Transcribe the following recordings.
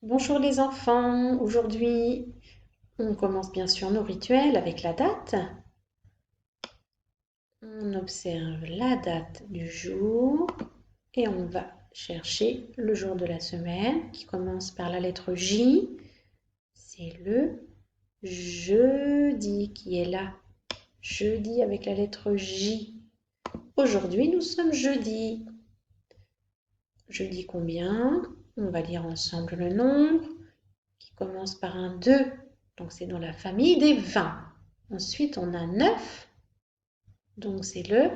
Bonjour les enfants, aujourd'hui on commence bien sûr nos rituels avec la date. On observe la date du jour et on va chercher le jour de la semaine qui commence par la lettre J. C'est le jeudi qui est là. Jeudi avec la lettre J. Aujourd'hui nous sommes jeudi. Jeudi combien? On va lire ensemble le nombre qui commence par un 2. Donc, c'est dans la famille des 20. Ensuite, on a 9. Donc, c'est le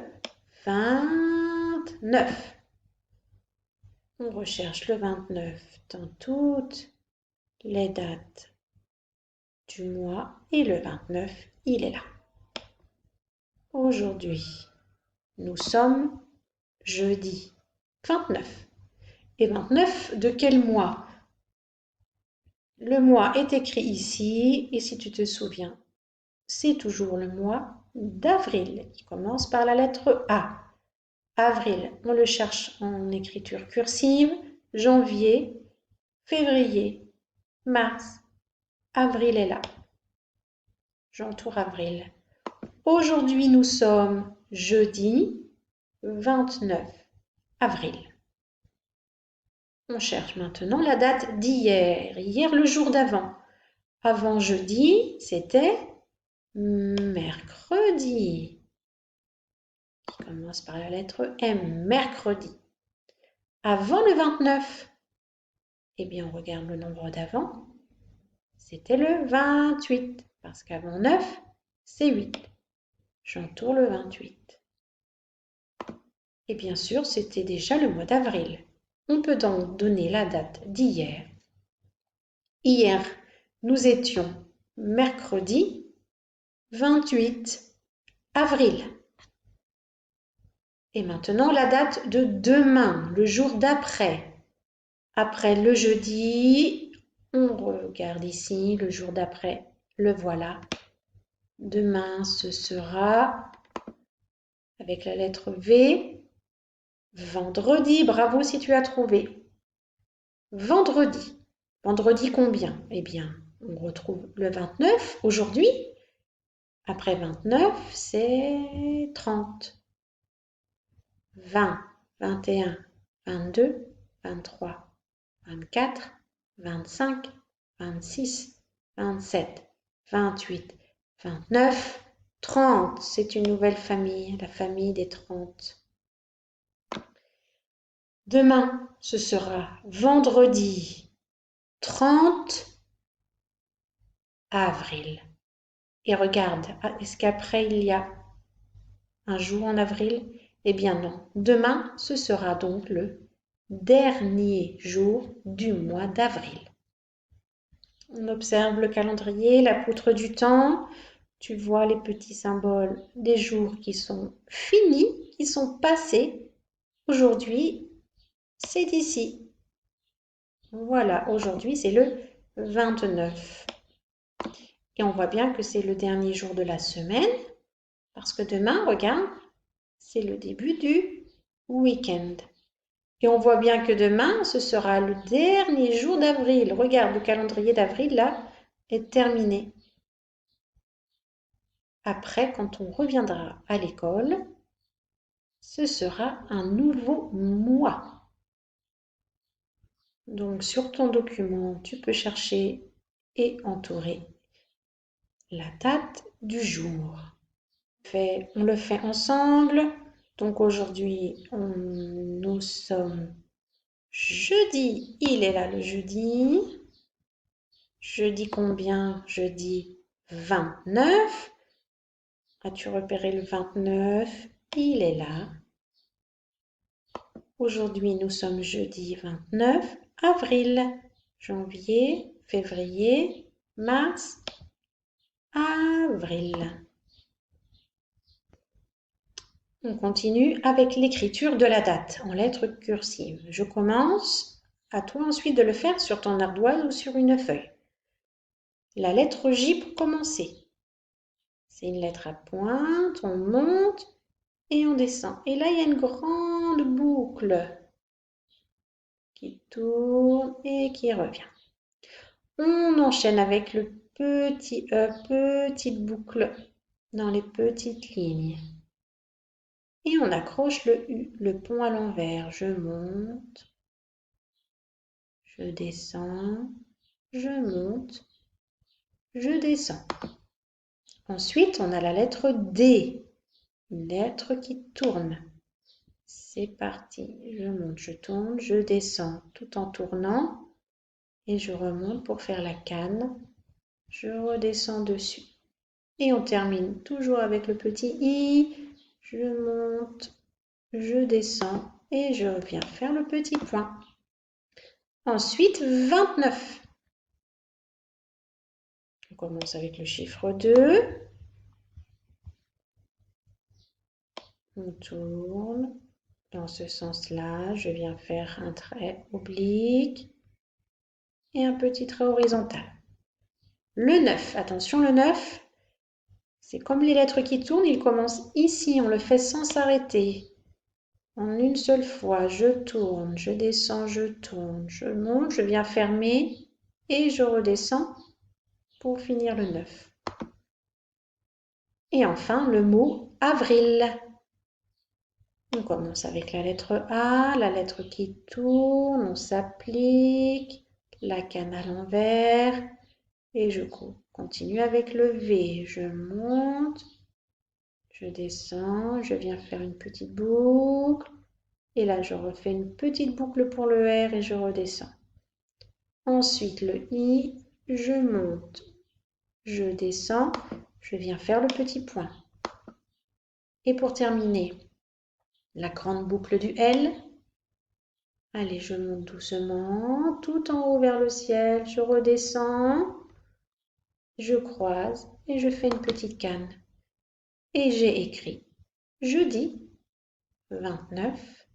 29. On recherche le 29 dans toutes les dates du mois. Et le 29, il est là. Aujourd'hui, nous sommes jeudi 29. Et 29 de quel mois? Le mois est écrit ici. Et si tu te souviens, c'est toujours le mois d'avril qui commence par la lettre A. Avril, on le cherche en écriture cursive. Janvier, février, mars. Avril est là. J'entoure avril. Aujourd'hui, nous sommes jeudi 29 avril. On cherche maintenant la date d'hier. Hier, le jour d'avant. Avant jeudi, c'était mercredi, qui commence par la lettre M, mercredi. Avant le 29, eh bien, on regarde le nombre d'avant, c'était le 28, parce qu'avant 9, c'est 8. J'entoure le 28. Et bien sûr, c'était déjà le mois d'avril. On peut donc donner la date d'hier. Hier, nous étions mercredi 28 avril. Et maintenant, la date de demain, le jour d'après. Après le jeudi, on regarde ici, le jour d'après, le voilà. Demain, ce sera, avec la lettre V, vendredi. Bravo si tu as trouvé. Vendredi. Vendredi combien? Eh bien, on retrouve le 29 aujourd'hui. Après 29, c'est 30. 20, 21, 22, 23, 24, 25, 26, 27, 28, 29, 30. C'est une nouvelle famille, la famille des 30. Demain, ce sera vendredi 30 avril. Et regarde, est-ce qu'après il y a un jour en avril? Eh bien non. Demain, ce sera donc le dernier jour du mois d'avril. On observe le calendrier, la poutre du temps. Tu vois les petits symboles des jours qui sont finis, qui sont passés. Aujourd'hui, c'est ici. Voilà, aujourd'hui, c'est le 29. Et on voit bien que c'est le dernier jour de la semaine, parce que demain, regarde, c'est le début du week-end. Et on voit bien que demain, ce sera le dernier jour d'avril. Regarde, le calendrier d'avril, là, est terminé. Après, quand on reviendra à l'école, ce sera un nouveau mois. Donc, sur ton document, tu peux chercher et entourer la date du jour. On le fait ensemble. Donc, aujourd'hui, nous sommes jeudi. Il est là le jeudi. Jeudi combien? Jeudi 29. As-tu repéré le 29? Il est là. Aujourd'hui, nous sommes jeudi 29 avril. Janvier, février, mars, avril. On continue avec l'écriture de la date en lettres cursives. Je commence. À toi ensuite de le faire sur ton ardoise ou sur une feuille. La lettre J pour commencer. C'est une lettre à pointe, on monte et on descend. Et là, il y a une grande boucle qui tourne et qui revient. On enchaîne avec le petit E, petite boucle dans les petites lignes. Et on accroche le U, le pont à l'envers. Je monte, je descends, je monte, je descends. Ensuite, on a la lettre D, une lettre qui tourne. C'est parti, je monte, je tourne, je descends tout en tournant et je remonte pour faire la canne. Je redescends dessus. Et on termine toujours avec le petit I. Je monte, je descends et je reviens faire le petit point. Ensuite, 29. On commence avec le chiffre 2. On tourne dans ce sens-là. Je viens faire un trait oblique et un petit trait horizontal. Le 9, attention le 9, c'est comme les lettres qui tournent, il commence ici, on le fait sans s'arrêter. En une seule fois, je tourne, je descends, je tourne, je monte, je viens fermer et je redescends pour finir le 9. Et enfin, le mot avril. On commence avec la lettre A, la lettre qui tourne, on s'applique, la canne à l'envers et je continue avec le V. Je monte, je descends, je viens faire une petite boucle et là je refais une petite boucle pour le R et je redescends. Ensuite le I, je monte, je descends, je viens faire le petit point. Et pour terminer, la grande boucle du L. Allez, je monte doucement, tout en haut vers le ciel, je redescends, je croise et je fais une petite canne. Et j'ai écrit jeudi 29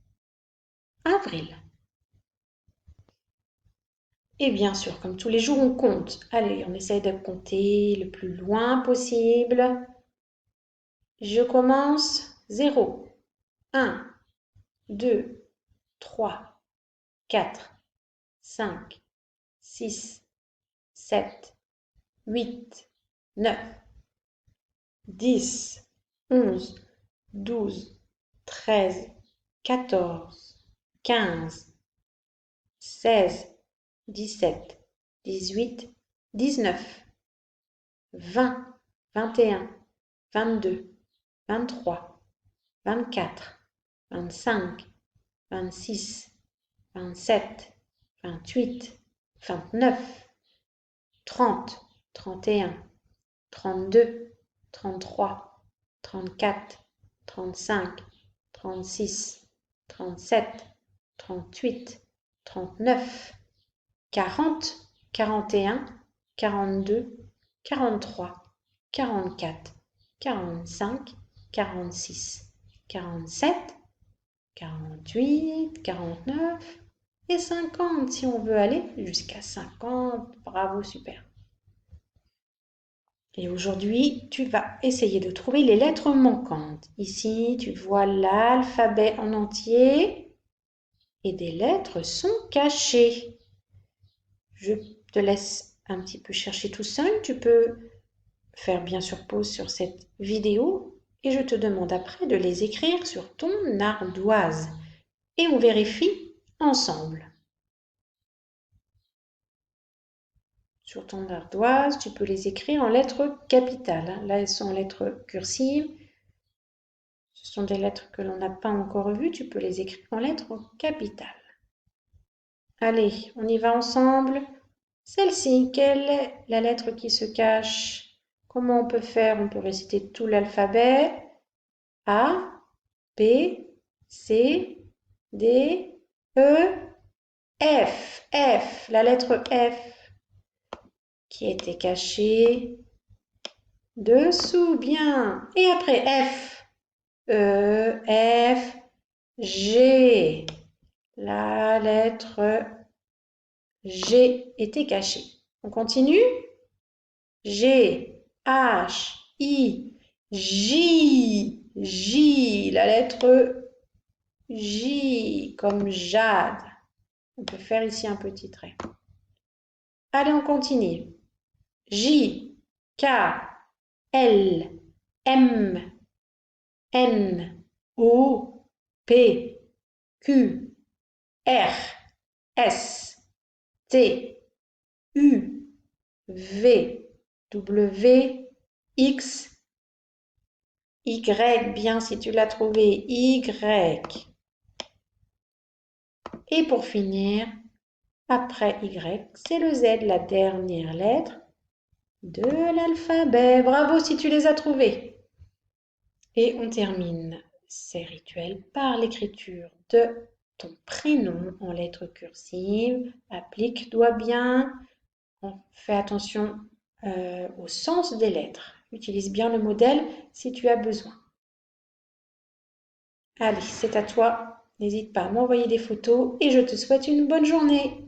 avril. Et bien sûr, comme tous les jours, on compte. Allez, on essaye de compter le plus loin possible. Je commence 0, 1, 2, 3, 4, 5, 6, 7, 8, 9, 10, 11, 12, 13, 14, 15, 16, 17, 18, 19, 20, 21, 22, 23, 24, 25, 26, 27, 28, 29, 30, 31, 32, 33, 34, 35, 36, 37, 38, 39, 40, 41, 42, 43, 44, 45, 46, 47, 48, 49 et 50 si on veut aller jusqu'à 50. Bravo, super. Et aujourd'hui, tu vas essayer de trouver les lettres manquantes. Ici, tu vois l'alphabet en entier et des lettres sont cachées. Je te laisse un petit peu chercher tout seul. Tu peux faire bien sûr pause sur cette vidéo et je te demande après de les écrire sur ton ardoise. Et on vérifie ensemble. Sur ton ardoise, tu peux les écrire en lettres capitales. Là, elles sont en lettres cursives. Ce sont des lettres que l'on n'a pas encore vues. Tu peux les écrire en lettres capitales. Allez, on y va ensemble. Celle-ci, quelle est la lettre qui se cache? Comment on peut faire? On peut réciter tout l'alphabet. A, B, C, D, E, F. F, la lettre F qui était cachée dessous, bien. Et après F, E, F, G. La lettre G était cachée. On continue? G, H, I, J. J, la lettre J, comme Jade. On peut faire ici un petit trait. Allez, on continue. J, K, L, M, N, O, P, Q, R, S, T, U, V, W, X, Y, bien si tu l'as trouvé, Y. Et pour finir, après Y, c'est le Z, la dernière lettre de l'alphabet. Bravo si tu les as trouvés. Et on termine ces rituels par l'écriture de ton prénom en lettres cursives. Applique-toi bien. Fais attention au sens des lettres. Utilise bien le modèle si tu as besoin. Allez, c'est à toi. N'hésite pas à m'envoyer des photos et je te souhaite une bonne journée.